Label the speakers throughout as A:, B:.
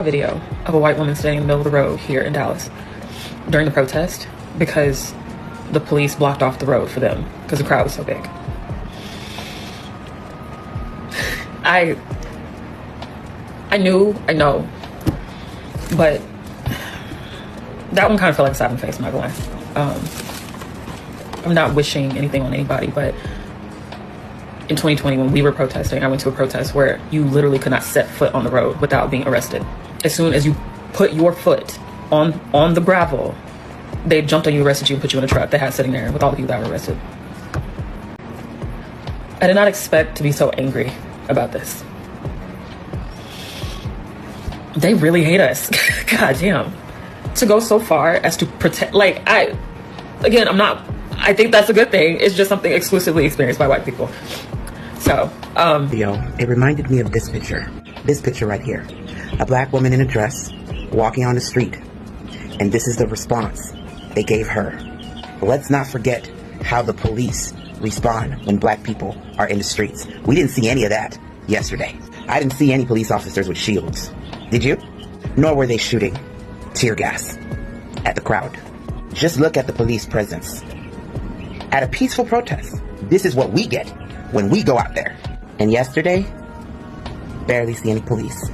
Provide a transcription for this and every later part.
A: Video of a white woman standing in the middle of the road here in Dallas during the protest because the police blocked off the road for them because the crowd was so big. I know, but that one kind of felt like a slap in the face, I'm not gonna lie. I'm not wishing anything on anybody, but in 2020, when we were protesting, I went to a protest where you literally could not set foot on the road without being arrested. As soon as you put your foot on the gravel, they jumped on you, arrested you, and put you in a truck they had sitting there with all the people that were arrested. I did not expect to be so angry about this. They really hate us. God damn. To go so far as to pretend, I think that's a good thing. It's just something exclusively experienced by white people. So,
B: it reminded me of this picture. This picture right here. A black woman in a dress walking on the street. And this is the response they gave her. Let's not forget how the police respond when black people are in the streets. We didn't see any of that yesterday. I didn't see any police officers with shields. Did you? Nor were they shooting tear gas at the crowd. Just look at the police presence. At a peaceful protest, this is what we get when we go out there. And yesterday, barely see any police.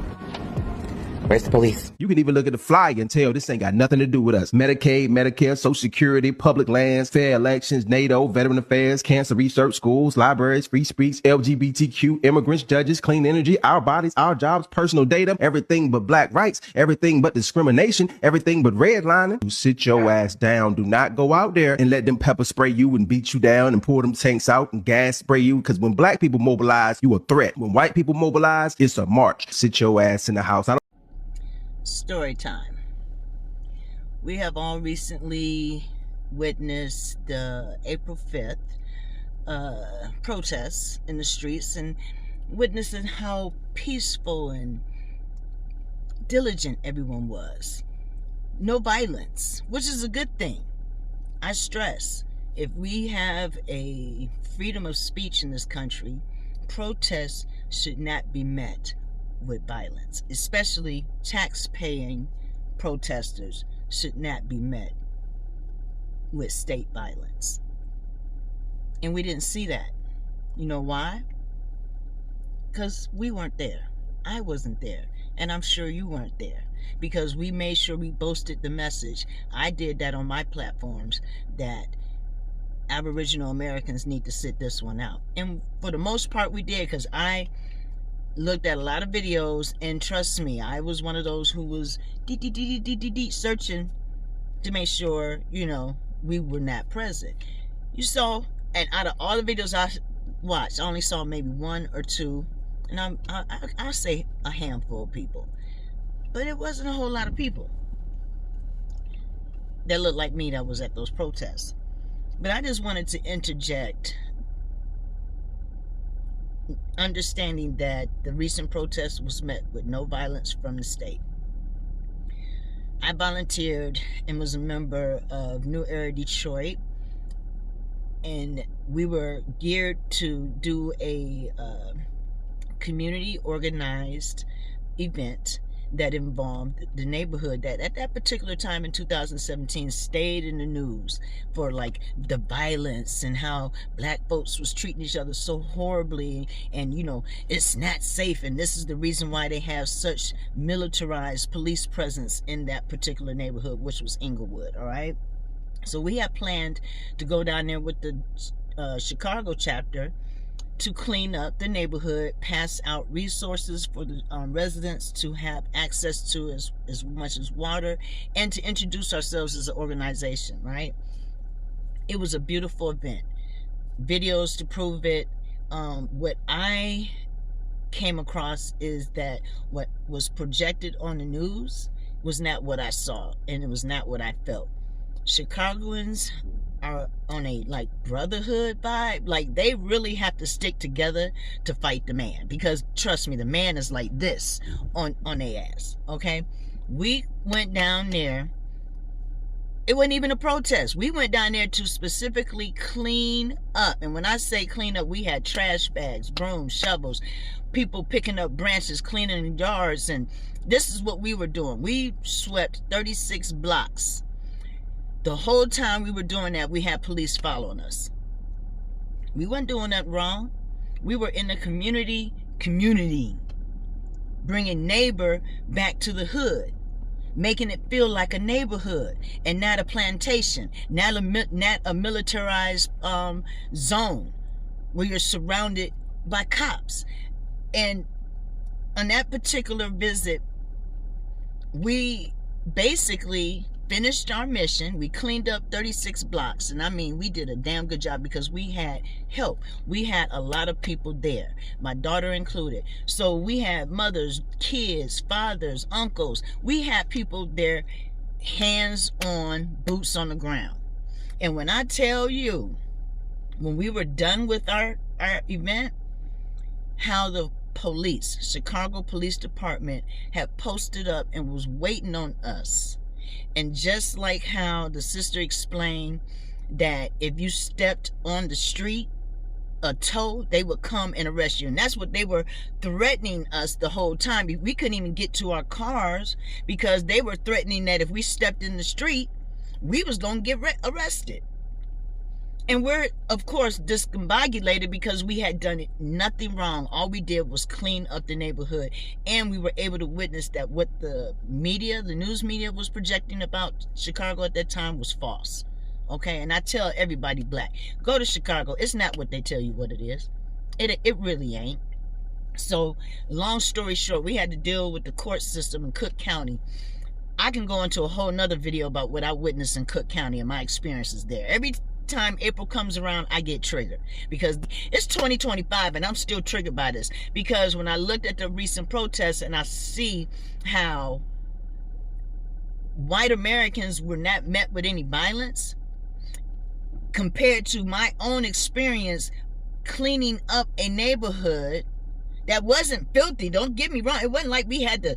B: Where's the police?
C: You can even look at the flyer and tell this ain't got nothing to do with us. Medicaid, Medicare, Social Security, public lands, fair elections, NATO, veteran affairs, cancer research, schools, libraries, free speech, LGBTQ, immigrants, judges, clean energy, our bodies, our jobs, personal data, everything but black rights, everything but discrimination, everything but redlining. You sit your ass down. Do not go out there and let them pepper spray you and beat you down and pour them tanks out and gas spray you. Because when black people mobilize, you a threat. When white people mobilize, it's a march. Sit your ass in the house.
D: Story time. We have all recently witnessed the April 5th protests in the streets and witnessing how peaceful and diligent everyone was. No violence, which is a good thing. I stress, if we have a freedom of speech in this country, protests should not be met with violence, especially tax-paying protesters should not be met with state violence. And we didn't see that. You know why? Because we weren't there. I wasn't there. And I'm sure you weren't there. Because we made sure we boasted the message. I did that on my platforms that Aboriginal Americans need to sit this one out. And for the most part we did, because I looked at a lot of videos, and trust me, I was one of those who was searching to make sure, we were not present. You saw, and out of all the videos I watched, I only saw maybe one or two, and I'll say a handful of people, but it wasn't a whole lot of people that looked like me that was at those protests. But I just wanted to interject, understanding that the recent protest was met with no violence from the state. I volunteered and was a member of New Era Detroit, and we were geared to do a community organized event that involved the neighborhood that at that particular time in 2017 stayed in the news for like the violence and how black folks was treating each other so horribly, and it's not safe, and this is the reason why they have such militarized police presence in that particular neighborhood, which was Inglewood. All right, so we had planned to go down there with the Chicago chapter to clean up the neighborhood, pass out resources for the residents to have access to as much as water, and to introduce ourselves as an organization, right? It was a beautiful event. Videos to prove it. What I came across is that what was projected on the news was not what I saw, and it was not what I felt. Chicagoans are on a brotherhood vibe. They really have to stick together to fight the man, because trust me, the man is like this on their ass. Okay, we went down there It wasn't even a protest. We went down there to specifically clean up. And when I say clean up, we had trash bags, brooms, shovels, people picking up branches, cleaning yards. And this is what we were doing. We swept 36 blocks. The whole time we were doing that, we had police following us. We weren't doing that wrong. We were in the community, bringing neighbor back to the hood, making it feel like a neighborhood and not a plantation, not a militarized zone where you're surrounded by cops. And on that particular visit, we basically finished our mission. We cleaned up 36 blocks. And I mean, we did a damn good job because we had help. We had a lot of people there, my daughter included. So we had mothers, kids, fathers, uncles. We had people there, hands on, boots on the ground. And when I tell you, when we were done with our event, how the police, Chicago Police Department, had posted up and was waiting on us. And just like how the sister explained that if you stepped on the street, a tow, they would come and arrest you. And that's what they were threatening us the whole time. We couldn't even get to our cars because they were threatening that if we stepped in the street, we was going to get arrested. And we're, of course, discombobulated because we had done nothing wrong. All we did was clean up the neighborhood. And we were able to witness that what the media, the news media was projecting about Chicago at that time was false. Okay? And I tell everybody black, go to Chicago. It's not what they tell you what it is. It really ain't. So, long story short, we had to deal with the court system in Cook County. I can go into a whole nother video about what I witnessed in Cook County and my experiences there. Every time April comes around, I get triggered because it's 2025 and I'm still triggered by this, because when I looked at the recent protests and I see how white Americans were not met with any violence compared to my own experience cleaning up a neighborhood that wasn't filthy. Don't get me wrong. It wasn't like we had to,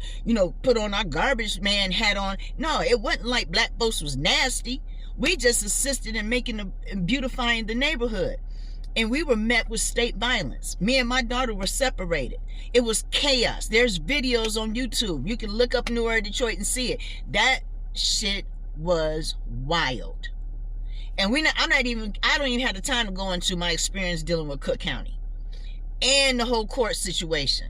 D: put on our garbage man hat on. No, it wasn't like black folks was nasty. We just assisted in and beautifying the neighborhood. And we were met with state violence. Me and my daughter were separated. It was chaos. There's videos on YouTube. You can look up New Era Detroit and see it. That shit was wild. And I don't even have the time to go into my experience dealing with Cook County and the whole court situation.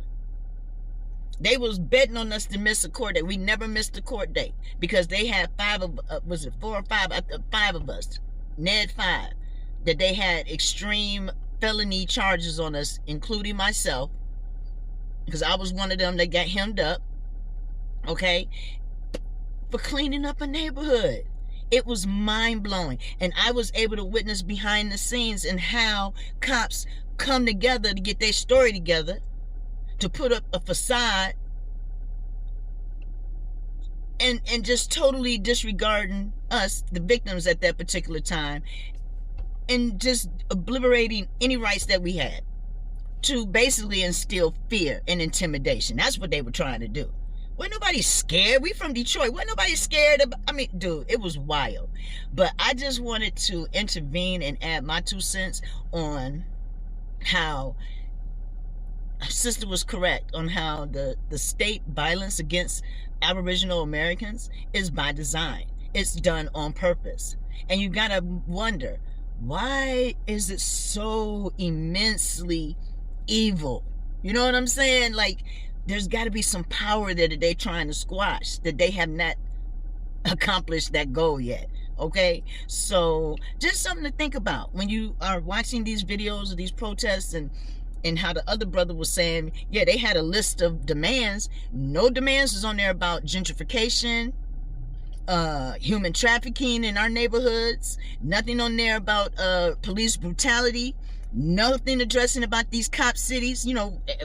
D: They was betting on us to miss a court date. We never missed a court date because they had 4 or 5? 5 of us, Ned 5, that they had extreme felony charges on us, including myself, because I was one of them that got hemmed up, okay, for cleaning up a neighborhood. It was mind-blowing. And I was able to witness behind the scenes and how cops come together to get their story together, to put up a facade, and just totally disregarding us, the victims at that particular time, and just obliterating any rights that we had, to basically instill fear and intimidation. That's what they were trying to do. Wasn't nobody scared. We from Detroit. Wasn't nobody scared. Dude, it was wild. But I just wanted to intervene and add my 2 cents on how sister was correct on how the state violence against Aboriginal Americans is by design. It's done on purpose. And you gotta wonder, why is it so immensely evil? You know what I'm saying? Like, there's got to be some power there that they're trying to squash, that they have not accomplished that goal yet. Okay, so just something to think about when you are watching these videos of these protests, and how the other brother was saying, yeah, they had a list of demands. No demands was on there about gentrification, human trafficking in our neighborhoods. Nothing on there about police brutality. Nothing addressing about these cop cities.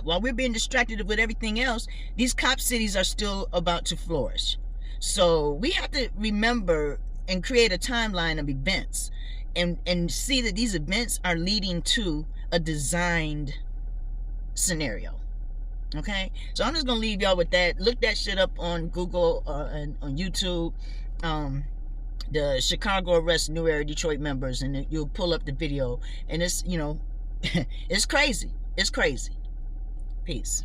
D: While we're being distracted with everything else, these cop cities are still about to flourish. So we have to remember and create a timeline of events and see that these events are leading to a designed scenario. Okay, so I'm just gonna leave y'all with that. Look that shit up on Google and on YouTube. the Chicago arrest New Era Detroit members, and you'll pull up the video, and it's, you know, it's crazy. It's crazy. Peace.